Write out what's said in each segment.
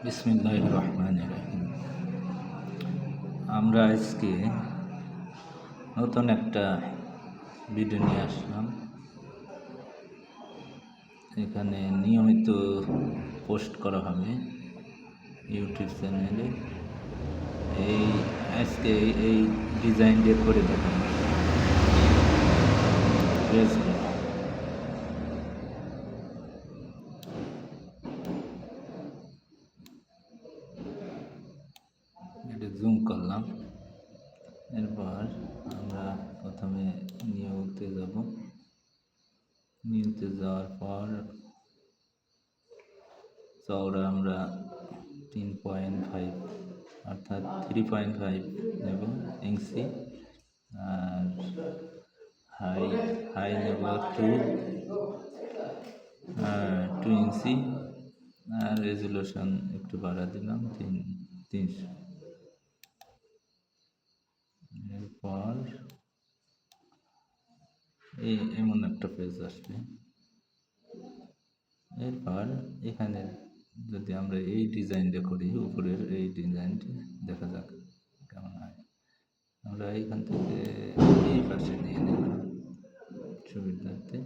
বিসমিল্লাহির রহমানির রহিম। আমরা আজকে নতুন একটা ভিডিও নিয়ে আসলাম। এখানে নিয়মিত পোস্ট করা হবে ইউটিউব চ্যানেলে। আজকে এই ডিজাইন দিয়ে করে দেখাবো ড্রেসগুলো। এটা জুম করলাম। এরপর আমরা প্রথমে নিউতে যাব। নিউতে যাওয়ার পর চওড়া আমরা 3.5 অর্থাৎ 3.5 নেব ইঞ্চি, আর হাই নেব 2 ইঞ্চি, আর রেজুলেশন একটু বাড়া দিলাম 300। এরপর এমন একটা পেজ আসবে। এরপর এখানে যদি আমরা এই ডিজাইনটা করি, উপরের এই ডিজাইনটি দেখা যাক কেমন হয়। আমরা এখান থেকে এই পাশে নিয়ে নেব সুবিধার্থে।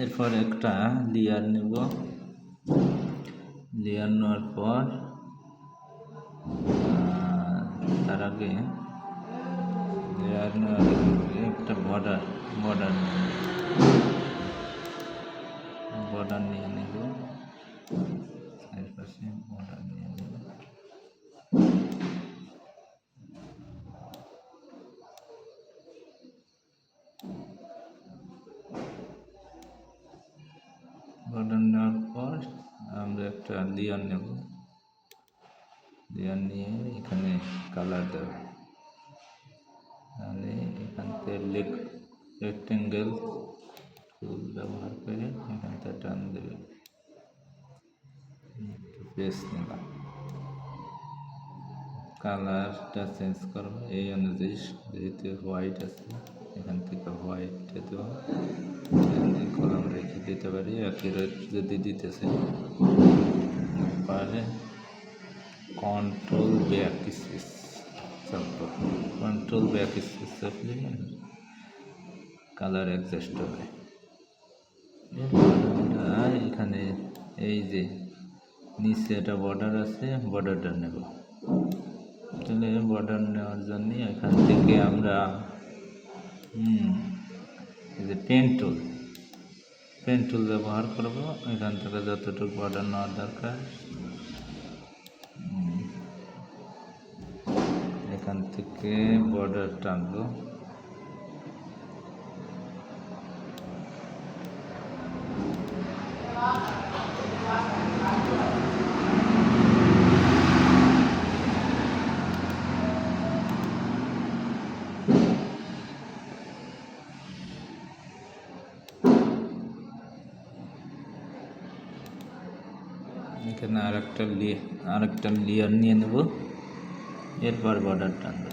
এরপর একটা লেয়ার নেব। লেয়ার নেওয়ার পর তার আগে লেয়ার নেওয়ার একটা বর্ডার নিয়ে নেব। চারপাশে বর্ডার নিয়ে নেব। বর্ডার নেওয়ার পর আমরা একটা লেয়ার নেব। লেয়ার নিয়ে এখানে কালার দেব। তাহলে এখান থেকে রেক্টেঙ্গেল টুল ব্যবহার করে এখানটা টান দেবে। পেজ নেবা, কালারটা চেঞ্জ করবো এই অনুযায়ী। যেহেতু হোয়াইট আছে, এখান থেকে হোয়াইটটা দেওয়া, কলম রেখে দিতে পারি। অ্যাকুরেট যদি দিতেছে পারে কন্ট্রোল ব্যাক স্পেস চাপবো। কন্ট্রোল ব্যাক স্পেস চাপলে কালার অ্যাডজাস্ট হবে। এখানে এই যে নিচে একটা বর্ডার আছে, বর্ডারটা নেব। তাহলে বর্ডার নেওয়ার জন্য এখান থেকে আমরা এই যে পেন টুল ব্যবহার করব। এখান থেকে যতটুকু বর্ডার নেওয়ার দরকার এখান থেকে বর্ডার টানবো। এখানে আরেকটা লেয়ার নিয়ে নেব। এরপর বর্ডার টানবো।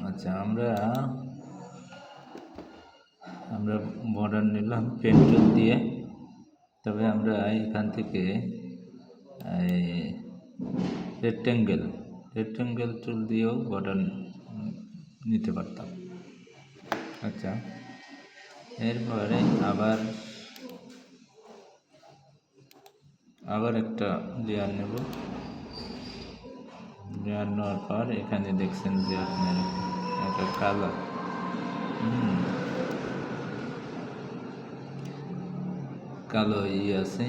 আচ্ছা, আমরা বর্ডার নিলাম পেন টুল দিয়ে। তবে আমরা এখান থেকে রেক্টেঙ্গেল টুল দিয়েও বর্ডার নিতে পারতাম। আচ্ছা, এরপরে আবার একটা লেয়ার নেব। লেয়ার নেওয়ার পর এখানে দেখছেন যে আপনার একটা কালো আছে,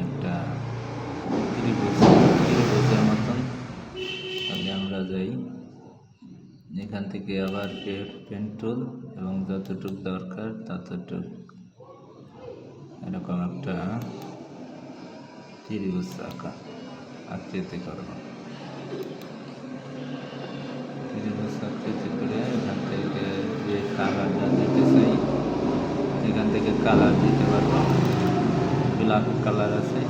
একটা ত্রিভুজের মতন। তাহলে আমরা যাই এখান থেকে আবার পেন টুল এবং যতটুক দরকার ততটুক এরকম একটা ত্রিভুজ আকৃতি করব। ত্রিভুজ আকৃতি করে এখান থেকে যে কালারটা দিতে চাই এখান থেকে কালার দিতে পারবো, ব্ল্যাক কালার আছে।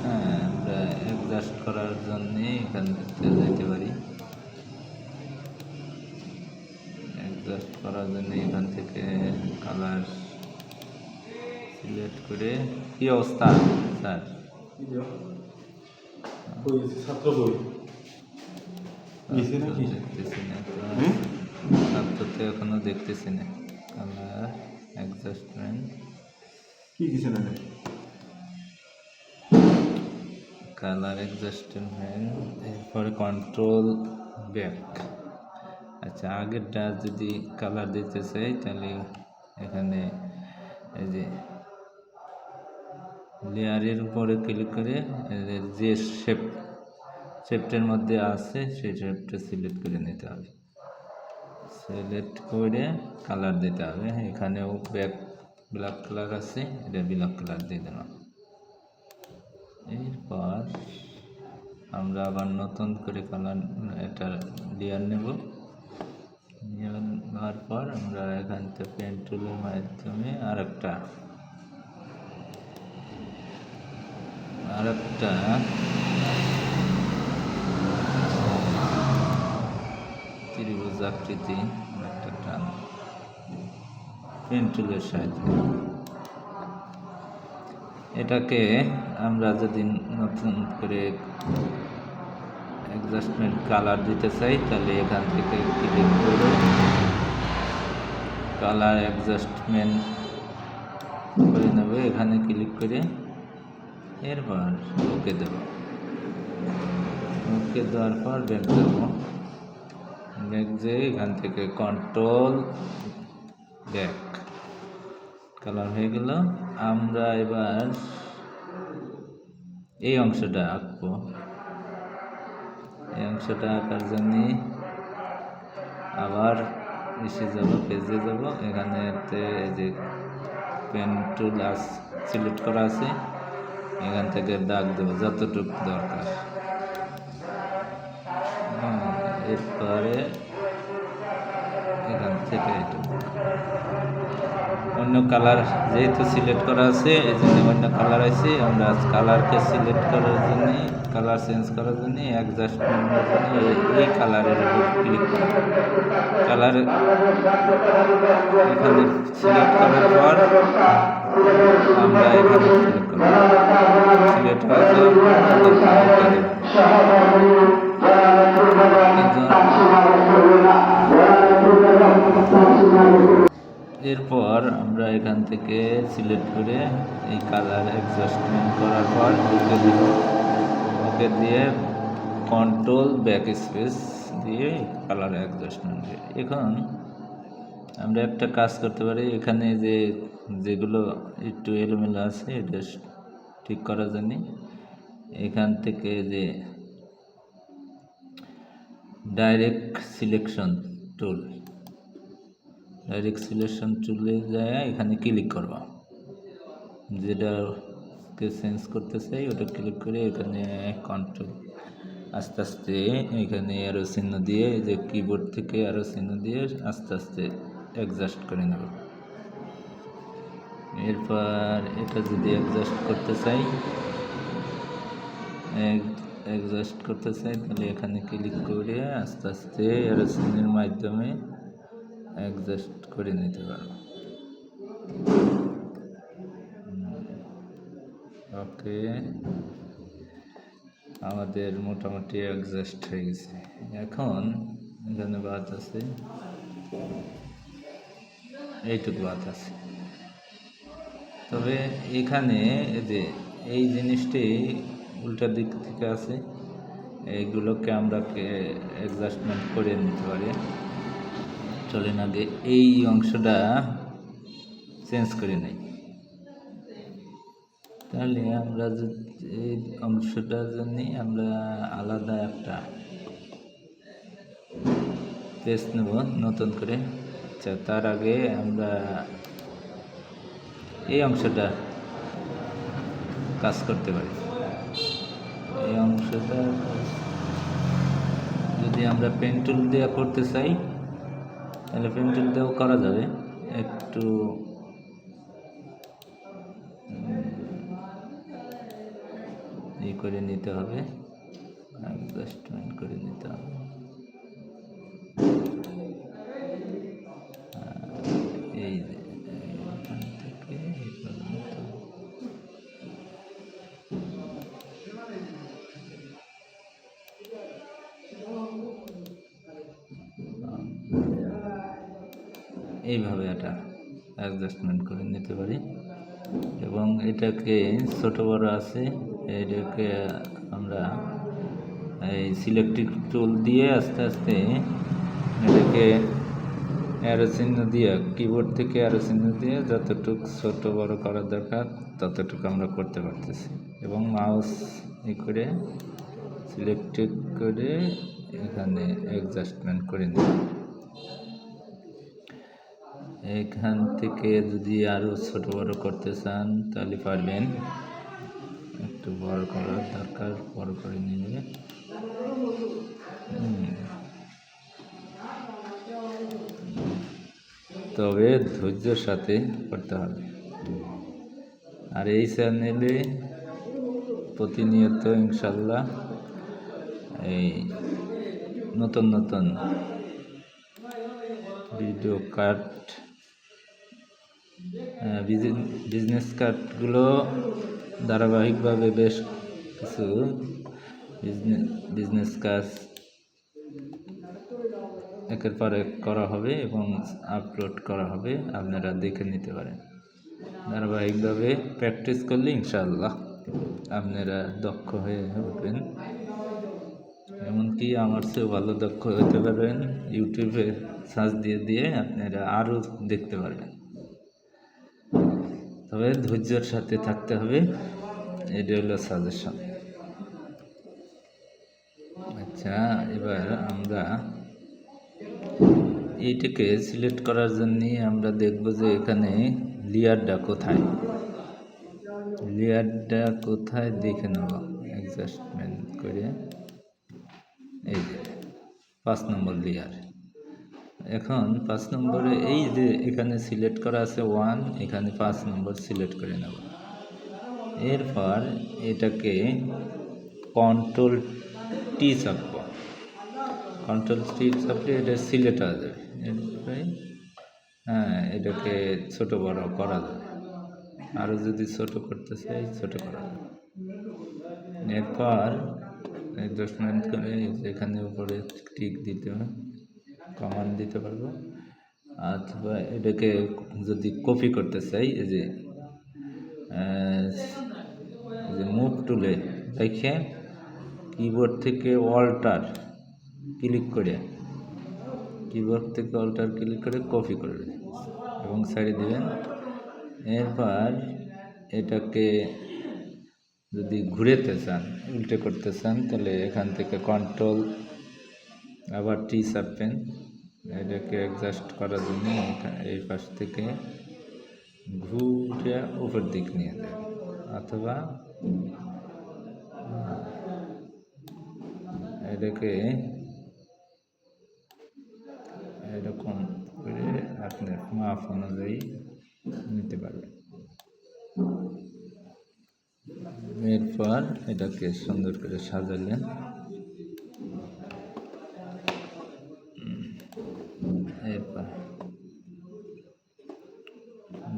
হ্যাঁ, আমরা অ্যাডজাস্ট করার জন্যে এখান থেকে যেতে পারি, অ্যাডজাস্ট করার জন্য এখান থেকে কালার সিলেক্ট করে। কি অবস্থা স্যার? ছাত্র বই দেখতেছি না তো, ছাত্র তো এখনো দেখতেছি না। কালার অ্যাডজাস্টমেন্ট কি কিছু না কালার অ্যাডজাস্টমেন্ট, এরপরে কন্ট্রোল ব্যাক। আচ্ছা, আগেরটা যদি কালার দিতে চাই তাহলে এখানে এই যে লেয়ারের উপরে ক্লিক করে যে শেপটের মধ্যে আছে সেই শেপটা সিলেক্ট করে নিতে হবে, সিলেক্ট করে কালার দিতে হবে। এখানেও ব্ল্যাক কালার আছে, এটা ব্ল্যাক কালার দিয়ে দিলাম। এরপর আমরা আবার নতুন করে কালার একটা লেয়ার নেব, নেওয়ার পর আমরা এখান থেকে পেন টুলের মাধ্যমে আরেকটা ত্রিভুজ আকৃতি একটা টান পেন টুলের সাহায্যে। এটাকে আমরা যদি নতুন করে অ্যাডজাস্টমেন্ট কালার দিতে চাই তাহলে এখান থেকে ক্লিক করে কালার অ্যাডজাস্টমেন্ট করে নেব, এখানে ক্লিক করে এরপর ওকে দেব। ওকে দেওয়ার পর ব্যাক দেব, ব্যাক যেয়ে এখান থেকে কন্ট্রোল ব্যাক, কালার হয়ে গেল। আমরা এবার এই অংশটা আঁকবো। এই অংশটা আঁকার জন্য আবার এসে যাব, পেজে যাব, এখানেতে যে পেন টুল সিলেক্ট করা আছে, এখান থেকে দাগ দেবো যতটুকু দরকার। এরপরে এখান থেকে অন্য কালার যেহেতু সিলেক্ট করা আছে এই জন্য অন্য কালার আছে। আমরা কালারকে সিলেক্ট করার জন্য, কালার চেঞ্জ করার জন্য, অ্যাডজাস্টমেন্টের জন্য এই কালারের উপর ক্লিক করি। কালার এখানে সিলেক্ট করার পর আমরা এখানে সিলেক্ট করব, সিলেক্ট হওয়ার এরপর আমরা এখান থেকে সিলেক্ট করে এই কালার অ্যাডজাস্টমেন্ট করার পর ওকে দিব, ওকে দিয়ে কন্ট্রোল ব্যাক স্পেস দিয়ে কালার অ্যাডজাস্টমেন্ট। এখন আমরা একটা কাজ করতে পারি, এখানে যেগুলো একটু এলোমেলো আছে এটা ঠিক করার জন্য এখান থেকে যে ডাইরেক্ট সিলেকশন টুলে যায় এখানে ক্লিক করব, যেটাকে চেঞ্জ করতে চাই ওটা ক্লিক করে এখানে কন্ট্রোল আস্তে আস্তে এখানে আরও চিহ্ন দিয়ে, যে কিবোর্ড থেকে আরও চিহ্ন দিয়ে আস্তে আস্তে অ্যাডজাস্ট করে নেব। এরপর এটা যদি অ্যাডজাস্ট করতে চাই তাহলে এখানে ক্লিক করে আস্তে আস্তে আরও চিহ্নের মাধ্যমে অ্যাডজাস্ট করে নিতে পারবো। ওকে, আমাদের মোটামুটি অ্যাডজাস্ট হয়ে গেছে। এখন এখানে বাদ আছে, এইটুকু বাদ আছে। তবে এখানে এই জিনিসটি উল্টা দিক থেকে আছে, এইগুলোকে আমরা অ্যাডজাস্টমেন্ট করে নিতে পারি। চলেন আগে এই অংশটা চেঞ্জ করে নেই, তাহলে আমরা এই অংশটার জন্য আমরা আলাদা একটা পেজ নেব নতুন করে। আচ্ছা, তার আগে আমরা এই অংশটা কাজ করতে পারি। এই অংশটা যদি আমরা পেন টুল দিয়ে করতে চাই তাহলে পেন টুল দিয়েও করা যাবে। একটু করে নিতে হবে, অ্যাডজাস্টমেন্ট করে নিতে হবে। এই যে এখান থেকে এই পর্যন্ত এইভাবে এটা অ্যাডজাস্টমেন্ট করে নিতে পারি। এবং এটাকে ছোট বড় আছে, এটাকে আমরা এই সিলেক্টিভ টুল দিয়ে আস্তে আস্তে এটাকে অ্যারো চিহ্ন দিয়ে, কিবোর্ড থেকে অ্যারো চিহ্ন দিয়ে যতটুকু ছোট বড় করার দরকার ততটুকু আমরা করতে পারতেছি। এবং মাউস করে সিলেক্টেড করে এখানে অ্যাডজাস্টমেন্ট করে নিই। এখান থেকে যদি আরও ছোট বড় করতে চান তাহলে পারবেন, একটু বড় করার দরকার, বড় করে নিবে। তবে ধৈর্যের সাথে করতে হবে। আর এই চ্যানেলে প্রতিনিয়ত ইনশাল্লাহ এই নতুন নতুন ভিডিও কাট, বিজনেস কার্ডগুলো ধারাবাহিকভাবে বেশ কিছু বিজনেস কাজ একের পর এক করা হবে এবং আপলোড করা হবে, আপনারা দেখে নিতে পারেন। ধারাবাহিকভাবে প্র্যাকটিস করলে ইনশাআল্লাহ আপনারা দক্ষ হয়ে উঠবেন, এমনকি আমার চেয়েও ভালো দক্ষ হতে পারবেন। ইউটিউবে সার্চ দিয়ে দিয়ে আপনারা আরও দেখতে পারবেন। তবে ধৈর্যের সাথে থাকতে হবে, এটা হলো সাজেশন। আচ্ছা, এবার আমরা এইটাকে সিলেক্ট করার জন্য আমরা দেখব যে এখানে লেয়ারটা কোথায়, লেয়ারটা কোথায় দেখে নেব অ্যাডজাস্টমেন্ট করে। এই যে 5 নম্বর লেয়ার। এখন 5 নম্বরে এই যে এখানে সিলেক্ট করা আছে 1, এখানে 5 নম্বর সিলেক্ট করে নেব। এরপর এটাকে কন্ট্রোল টি চাপব, কন্ট্রোল টি চাপলে এটা সিলেক্ট হয়ে যাবে। এরপরে এটাকে ছোট বড় করা যাবে, আরও যদি ছোট করতে চাই ছোট করা যাবে। এরপর অ্যাডজাস্টমেন্ট করে এখানে উপরে টিক দিতে হবে, কমান্ড দিতে পারবো। অথবা এটাকে যদি কপি করতে চাই, এই যে মুভ টুলে দেখে কিবোর্ড থেকে অল্টার ক্লিক করে, কিবোর্ড থেকে অল্টার ক্লিক করে কপি করবে এবং ছেড়ে দেবেন। এরপর এটাকে যদি ঘুরেতে চান, উল্টে করতে চান, তাহলে এখান থেকে কন্ট্রোল আবার টি চাপবেন। এটাকে অ্যাডজাস্ট করার জন্য এই পাশ থেকে ঘুরে উপর দিক নিয়ে দেবেন, অথবা এটাকে এরকম করে আপনার মাপ অনুযায়ী নিতে পারবেন। এরপর এটাকে সুন্দর করে সাজালেন। এরপর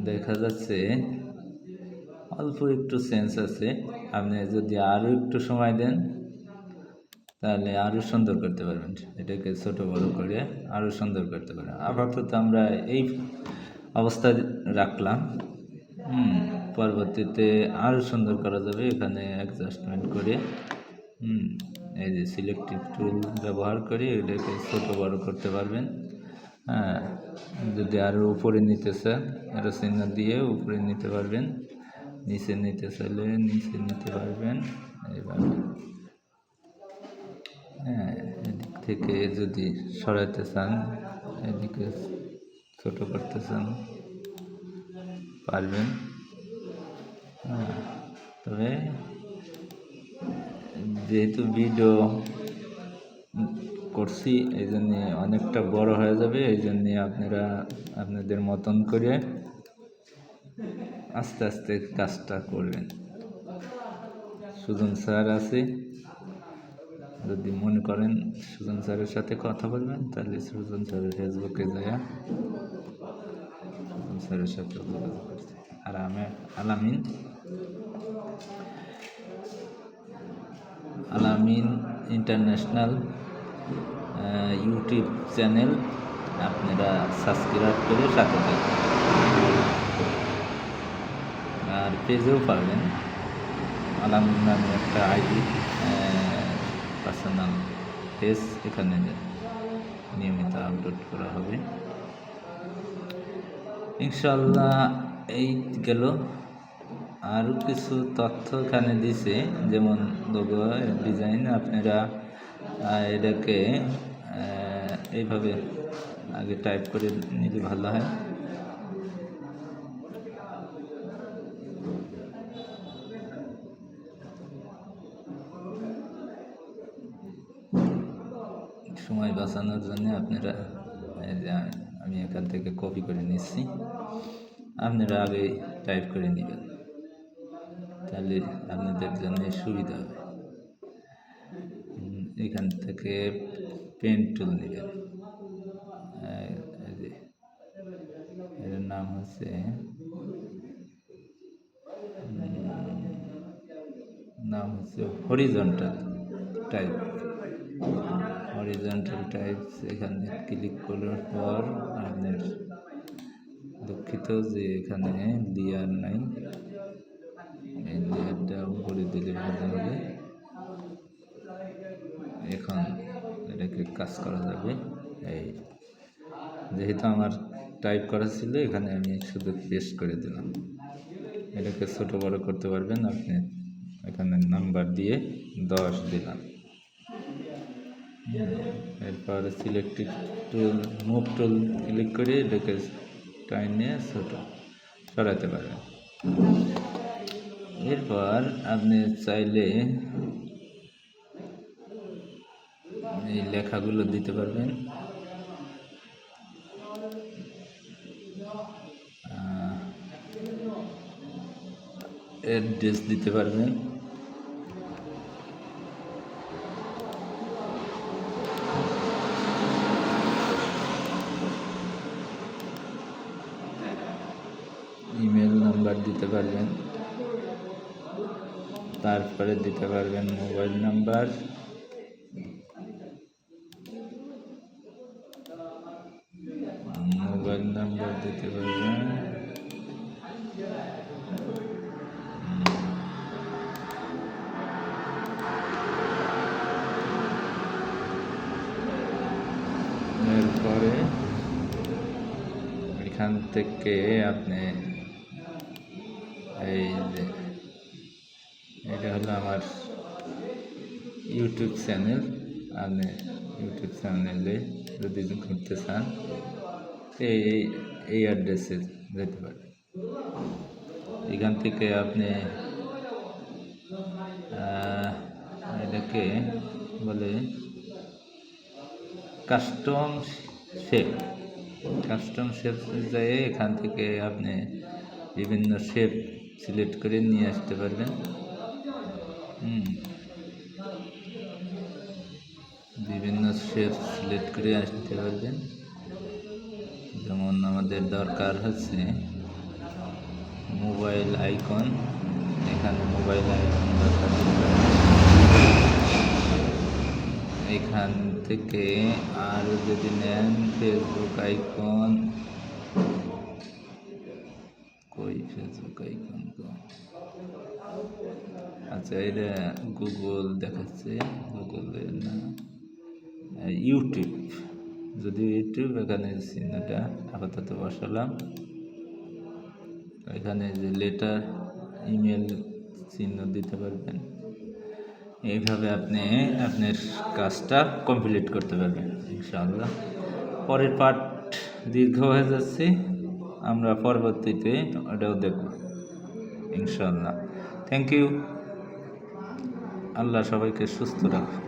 দেখা যাচ্ছে অল্প একটু সেন্স আছে, আপনি যদি আরও একটু সময় দেন তাহলে আরও সুন্দর করতে পারবেন। এটাকে ছোট বড় করে আরও সুন্দর করতে পারেন। আপাতত আমরা এই অবস্থায় রাখলাম, পরবর্তীতে আরও সুন্দর করা যাবে এখানে অ্যাডজাস্টমেন্ট করে। এই যে সিলেক্টিভ টুল ব্যবহার করে এটাকে ছোট বড় করতে পারবেন। যদি আরও উপরে নিতে চান আরও চিহ্ন দিয়ে উপরে নিতে পারবেন, নিচে নিতে চাইলে নিচে নিতে পারবেন। এইভাবে এদিক থেকে যদি সরাইতে চান, এদিকে ছোট করতে চান পারবেন। তবে যেহেতু ভিডিও করছি এই জন্যে অনেকটা বড় হয়ে যাবে, এই জন্যে আপনারা আপনাদের মতন করে আস্তে আস্তে কাজটা করবেন। সুজন স্যার আছে, যদি মনে করেন সুজন স্যারের সাথে কথা বলবেন তাহলে সুজন স্যারের ফেসবুকে যায় সুজন স্যারের সাথে যোগাযোগ করছে। আর আমি আলামিন ইন্টারন্যাশনাল ইউটিউব চ্যানেল আপনারা সাবস্ক্রাইব করে সাথে থাকবেন। আর পেজেও পাবেন আলামিন নামে একটা আইডি, পার্সোনাল পেজ, এখানে নিয়মিত আপলোড করা হবে ইনশাল্লাহ। এই গেল, আরও কিছু তথ্য এখানে দিছে, যেমন লোগো ডিজাইন। আপনারা এটাকে এইভাবে আগে টাইপ করে নিলে ভালো হয়। সময় বাঁচানোর জন্য আপনারা আমি এখান থেকে কপি করে নিচ্ছি, আপনারা আগে টাইপ করে নেবেন, তাহলে আপনাদের জন্য সুবিধা হবে। এখান থেকে পেন টুল নেবেন, এর নাম হচ্ছে হরিজন্টাল টাইপ। এখানে ক্লিক করার পর আপনার দুঃখিত যে এখানে লেয়ার নাই, এই লেয়ারটা উপরে দিলে ভালো হবে। এখন এটাকে কাজ করা যাবে। এই যেহেতু আমার টাইপ করা ছিল, এখানে আমি শুধু পেস্ট করে দিলাম। এটাকে ছোট বড় করতে পারবেন আপনি, এখানে নাম্বার দিয়ে 10 দিলাম। এরপর সিলেক্টেড টুল, মুভ টুল ক্লিক করে এটাকে টাইনে ছোট সরাতে পারবেন। এরপর আপনি চাইলে এই লেখাগুলো দিতে পারবেন, অ্যাড্রেস দিতে পারবেন, ইমেল নাম্বার দিতে পারবেন, তারপরে দিতে পারবেন মোবাইল নাম্বার, দিতে পারবেন এরপরে এখান থেকে আপনি এই যে এটা হলো আমার ইউটিউব চ্যানেল, আপনি ইউটিউব চ্যানেলে যদি ঘুরতে চান এই অ্যাড্রেসে যেতে পারেন। এখান থেকে আপনি এটাকে বলে কাস্টম শেপ যায়, এখান থেকে আপনি বিভিন্ন শেপ সিলেক্ট করে নিয়ে আসতে পারবেন। বিভিন্ন শেপ সিলেক্ট করে আসতে পারবেন। যেমন আমাদের দরকার হচ্ছে মোবাইল আইকন, এখানে মোবাইল আইকন দরকার। এখান থেকে আরও যদি নেন ফেসবুক আইকন, ফেসবুক আইকন তো আচ্ছা, এটা গুগল দেখাচ্ছে, গুগলের না, ইউটিউব। যদি ইউটিউব, এখানে চিহ্নটা আপাতত বসালাম, এখানে যে লেটার ইমেল চিহ্ন দিতে পারবেন। এইভাবে আপনি আপনার কাজটা কমপ্লিট করতে পারবেন ইনশাআল্লাহ। পরের পার্ট দীর্ঘ হয়ে যাচ্ছে, আমরা পরবর্তীতে ওটাও দেখব ইনশাআল্লাহ। Thank you. আল্লাহ সবাইকে সুস্থ রাখুন।